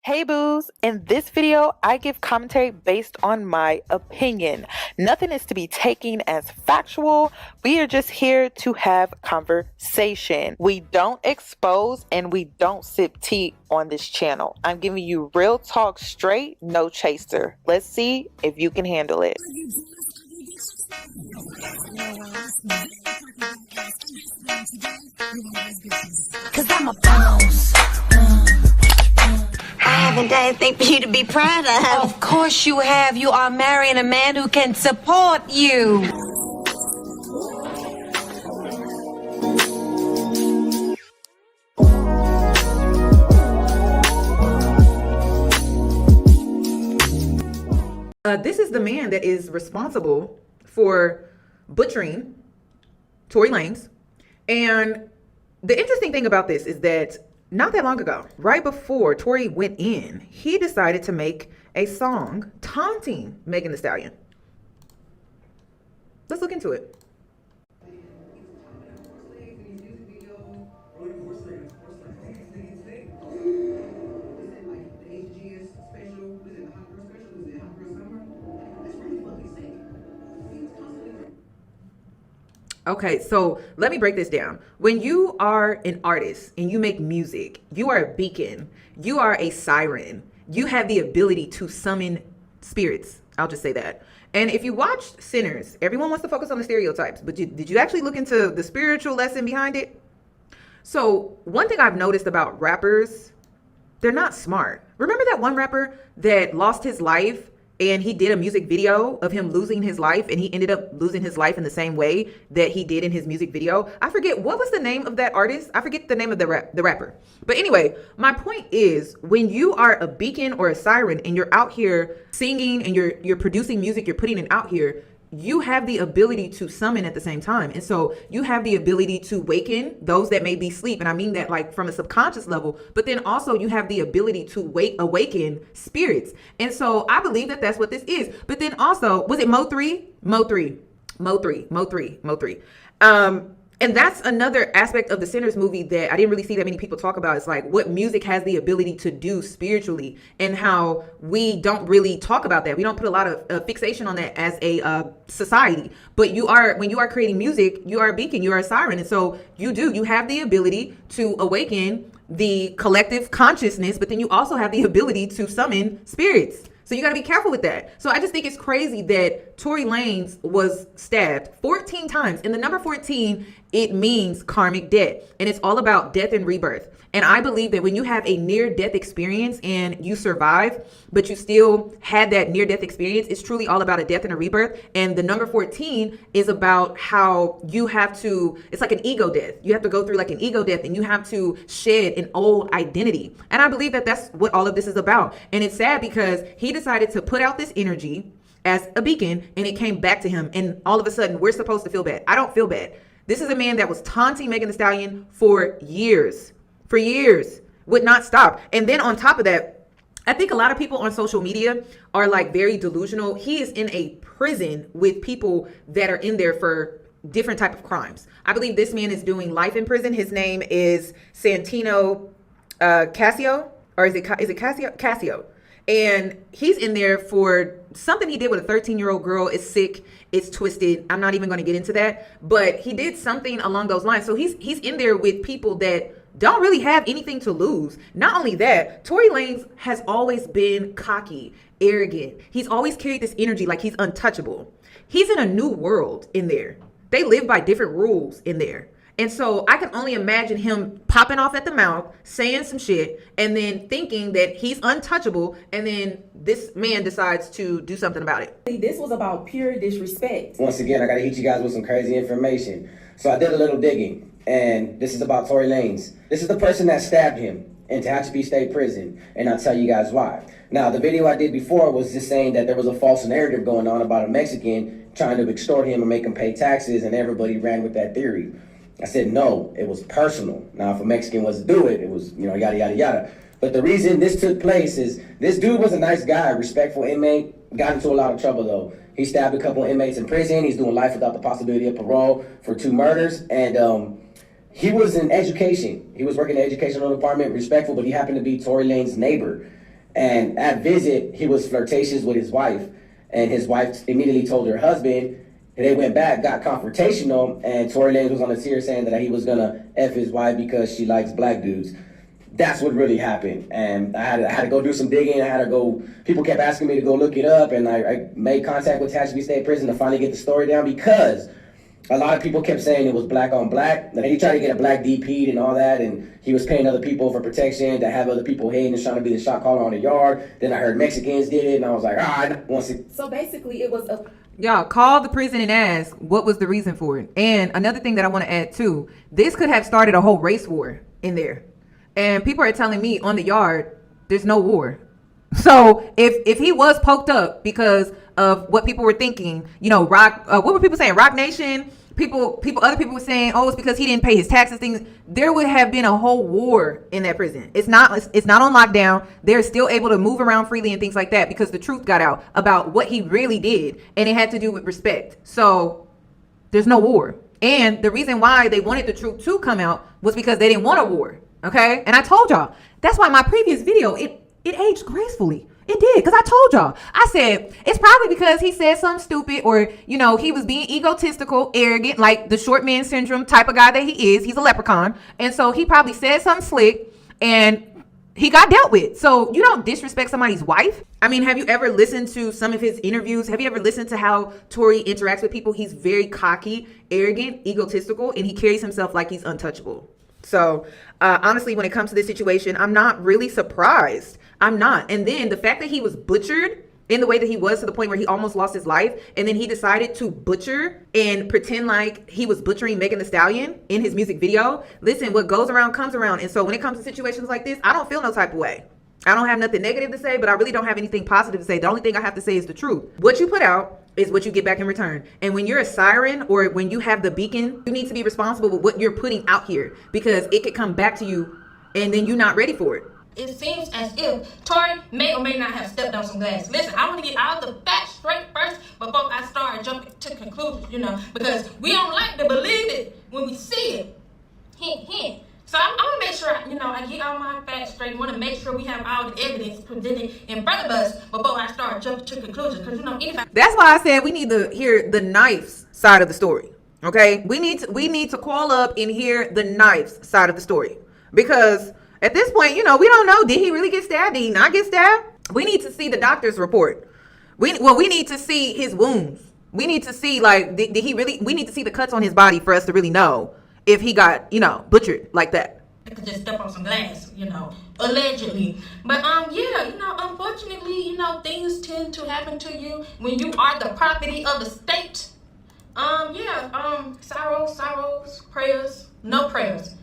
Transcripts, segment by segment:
Hey boos, in this video, I give commentary based on my opinion. Nothing is to be taken as factual. We are just here to have conversation. We don't expose and we don't sip tea on this channel. I'm giving you real talk straight, no chaser. Let's see if you can handle it. Cause I'm a boss. I haven't done anything for you to be proud of. Of course you have. You are marrying a man who can support you. This is the man that is responsible for butchering Tory Lanez. And the interesting thing about this is that not that long ago, right before Tory went in, he decided to make a song taunting Megan Thee Stallion. Let's look into it. Okay, so let me break this down. When you are an artist and you make music, you are a beacon, you are a siren, you have the ability to summon spirits. I'll just say that. And if you watch Sinners, everyone wants to focus on the stereotypes, but did you actually look into the spiritual lesson behind it? So one thing I've noticed about rappers, they're not smart. Remember that one rapper that lost his life and he did a music video of him losing his life, and he ended up losing his life in the same way that he did in his music video? I forget, what was the name of that artist? I forget the name of the rapper. But anyway, my point is, when you are a beacon or a siren and you're out here singing and you're producing music, you're putting it out here, you have the ability to summon at the same time. And so you have the ability to waken those that may be asleep. And I mean that like from a subconscious level, but then also you have the ability to awaken spirits. And so I believe that that's what this is. But then also, was it Mo 3? Mo 3. And that's another aspect of the Sinners movie that I didn't really see that many people talk about. It's like what music has the ability to do spiritually, and how we don't really talk about that. We don't put a lot of fixation on that as a society. But when you are creating music, you are a beacon, you are a siren. And so you have the ability to awaken the collective consciousness, but then you also have the ability to summon spirits. So you got to be careful with that. So I just think it's crazy that Tory Lanez was stabbed 14 times. And the number 14, it means karmic debt. And it's all about death and rebirth. And I believe that when you have a near-death experience and you survive, but you still had that near-death experience, it's truly all about a death and a rebirth. And the number 14 is about how you have to, it's like an ego death. You have to go through like an ego death, and you have to shed an old identity. And I believe that that's what all of this is about. And it's sad because he decided to put out this energy as a beacon, and it came back to him. And all of a sudden, we're supposed to feel bad. I don't feel bad. This is a man that was taunting Megan Thee Stallion for years, would not stop. And then on top of that, I think a lot of people on social media are like very delusional. He is in a prison with people that are in there for different type of crimes. I believe this man is doing life in prison. His name is Santino Cassio, or is it Cassio? Cassio. And he's in there for something he did with a 13-year-old girl. It's sick. It's twisted. I'm not even going to get into that. But he did something along those lines. So he's in there with people that don't really have anything to lose. Not only that, Tory Lanez has always been cocky, arrogant. He's always carried this energy like he's untouchable. He's in a new world in there. They live by different rules in there. And so I can only imagine him popping off at the mouth, saying some shit, and then thinking that he's untouchable, and then this man decides to do something about it. This was about pure disrespect. Once again, I gotta hit you guys with some crazy information. So I did a little digging, and this is about Tory Lanez. This is the person that stabbed him in Tehachapi State Prison, and I'll tell you guys why. Now, the video I did before was just saying that there was a false narrative going on about a Mexican trying to extort him and make him pay taxes, and everybody ran with that theory. I said, no, it was personal. Now, if a Mexican was to do it, it was, yada, yada, yada. But the reason this took place is this dude was a nice guy, respectful inmate, got into a lot of trouble, though. He stabbed a couple of inmates in prison. He's doing life without the possibility of parole for 2 murders. And he was in education. He was working in the educational department, respectful, but he happened to be Tory Lanez's neighbor. And at visit, he was flirtatious with his wife. And his wife immediately told her husband. They went back, got confrontational, and Tory Lanez was on the tier saying that he was gonna F his wife because she likes black dudes. That's what really happened. And I had to go do some digging. People kept asking me to go look it up, and I made contact with Tehachapi State Prison to finally get the story down, because a lot of people kept saying it was black on black. That he tried to get a black DP'd and all that, and he was paying other people for protection to have other people hating and trying to be the shot caller on the yard. Then I heard Mexicans did it, and I was like, So basically, it was a. Y'all call the prison and ask what was the reason for it. And another thing that I want to add too, this could have started a whole race war in there. And people are telling me on the yard, there's no war. So if he was poked up because of what people were thinking, you know, what were people saying? Rock Nation, other people were saying, oh, it's because he didn't pay his taxes, things. There would have been a whole war in that prison. It's not on lockdown. They're still able to move around freely and things like that because the truth got out about what he really did. And it had to do with respect. So there's no war. And the reason why they wanted the truth to come out was because they didn't want a war. Okay. And I told y'all, that's why my previous video, it aged gracefully. It did, because I told y'all. I said, it's probably because he said something stupid, or, you know, he was being egotistical, arrogant, like the short man syndrome type of guy that he is. He's a leprechaun. And so he probably said something slick, and he got dealt with. So you don't disrespect somebody's wife. I mean, have you ever listened to some of his interviews? Have you ever listened to how Tory interacts with people? He's very cocky, arrogant, egotistical, and he carries himself like he's untouchable. So honestly, when it comes to this situation, I'm not really surprised. I'm not. And then the fact that he was butchered in the way that he was, to the point where he almost lost his life, and then he decided to butcher and pretend like he was butchering Megan Thee Stallion in his music video. Listen, what goes around comes around. And so when it comes to situations like this, I don't feel no type of way. I don't have nothing negative to say, but I really don't have anything positive to say. The only thing I have to say is the truth. What you put out is what you get back in return. And when you're a siren, or when you have the beacon, you need to be responsible with what you're putting out here, because it could come back to you and then you're not ready for it. It seems as if Tory may or may not have stepped on some glass. Listen, I want to get all the facts straight first before I start jumping to conclusions, you know, because we don't like to believe it when we see it. Hint, hint. So I want to make sure, you know, I get all my facts straight. I want to make sure we have all the evidence presented in front of us before I start jumping to conclusions. Because, you know, anybody. That's why I said we need to hear the knives side of the story. Okay, we need to call up and hear the knives side of the story, because at this point, you know, we don't know. Did he really get stabbed? Did he not get stabbed? We need to see the doctor's report. We need to see his wounds. We need to see, like, did he really? We need to see the cuts on his body for us to really know if he got, you know, butchered like that. Could just step on some glass, you know, allegedly. But yeah, you know, unfortunately, you know, things tend to happen to you when you are the property of the state. Sorrows, prayers, no prayers.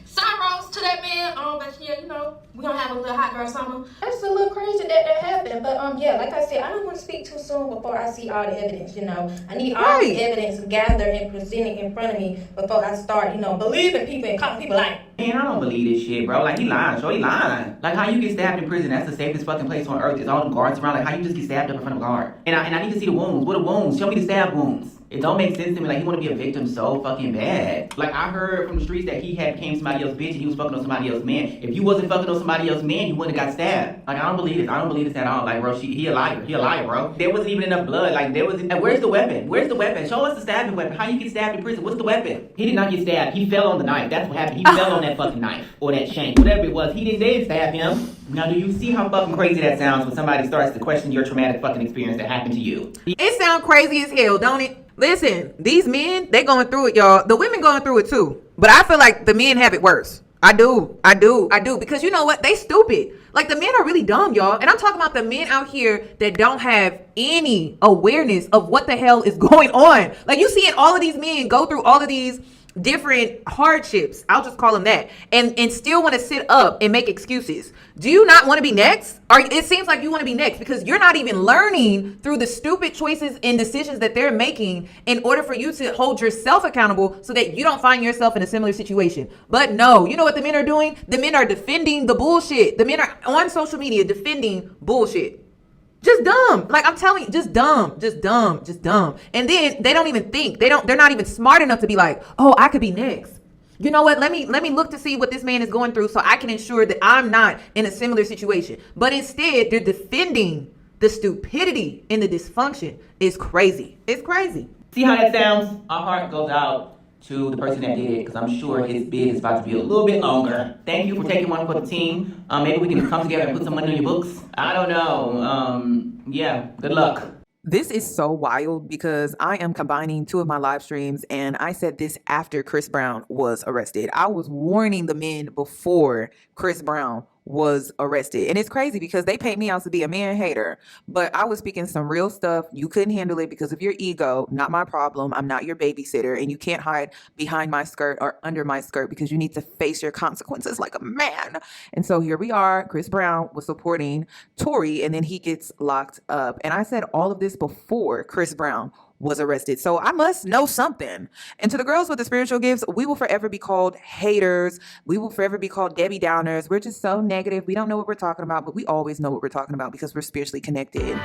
Sorrows to that man. But yeah, you know, we're gonna have a little hot girl summer. It's a little crazy that happened, but yeah, like I said, I don't want to speak too soon before I see all the evidence. You know, I need all the evidence gathered and presented in front of me before I start, you know, believing people and calling people like. Man, I don't believe this shit, bro. Like, he lying, he lying. Like, how you get stabbed in prison? That's the safest fucking place on earth. There's all them guards around. Like, how you just get stabbed up in front of a guard? And I need to see the wounds. What are wounds? Show me the stab wounds. It don't make sense to me. Like, he want to be a victim so fucking bad. Like, I heard from the streets that he had became somebody else's bitch and he was fucking on somebody else's man. If you wasn't fucking on somebody else's man, you wouldn't have got stabbed. Like, I don't believe this. I don't believe this at all. Like, bro, he a liar. He a liar, bro. There wasn't even enough blood. Like, there wasn't. Where's the weapon? Where's the weapon? Show us the stabbing weapon. How you get stabbed in prison? What's the weapon? He did not get stabbed. He fell on the knife. That's what happened. He fell on that fucking knife or that shank, whatever it was. He didn't stab him. Now, do you see how fucking crazy that sounds when somebody starts to question your traumatic fucking experience that happened to you? It sounds crazy as hell, don't it? Listen, these men, they going through it, y'all. The women going through it too. But I feel like the men have it worse. I do. Because you know what? They stupid. Like, the men are really dumb, y'all. And I'm talking about the men out here that don't have any awareness of what the hell is going on. Like, you seeing all of these men go through all of these different hardships, I'll just call them that, and still want to sit up and make excuses. Do you not want to be next? Or it seems like you want to be next because you're not even learning through the stupid choices and decisions that they're making in order for you to hold yourself accountable so that you don't find yourself in a similar situation. But no, you know what the men are doing? The men are defending the bullshit. The men are on social media defending bullshit. Just dumb. Like, I'm telling you, just dumb. And then they don't even think. They're not even smart enough to be like, oh, I could be next. You know what? Let me look to see what this man is going through so I can ensure that I'm not in a similar situation. But instead, they're defending the stupidity and the dysfunction. It's crazy. It's crazy. See how that sounds? Our heart goes out to the person that did it, because I'm sure his bid is about to be a little bit longer. Thank you for taking one for the team. Maybe we can come together and put some money on your books. I don't know. Yeah, good luck. This is so wild because I am combining two of my live streams, and I said this after Chris Brown was arrested. I was warning the men before Chris Brown was arrested. And it's crazy because they paid me out to be a man hater, but I was speaking some real stuff. You couldn't handle it because of your ego. Not my problem. I'm not your babysitter, and you can't hide behind my skirt or under my skirt because you need to face your consequences like a man. And so here we are. Chris Brown was supporting Tory, and then he gets locked up. And I said all of this before Chris Brown was arrested. So I must know something. And to the girls with the spiritual gifts, we will forever be called haters. We will forever be called Debbie Downers. We're just so negative. We don't know what we're talking about, but we always know what we're talking about because we're spiritually connected.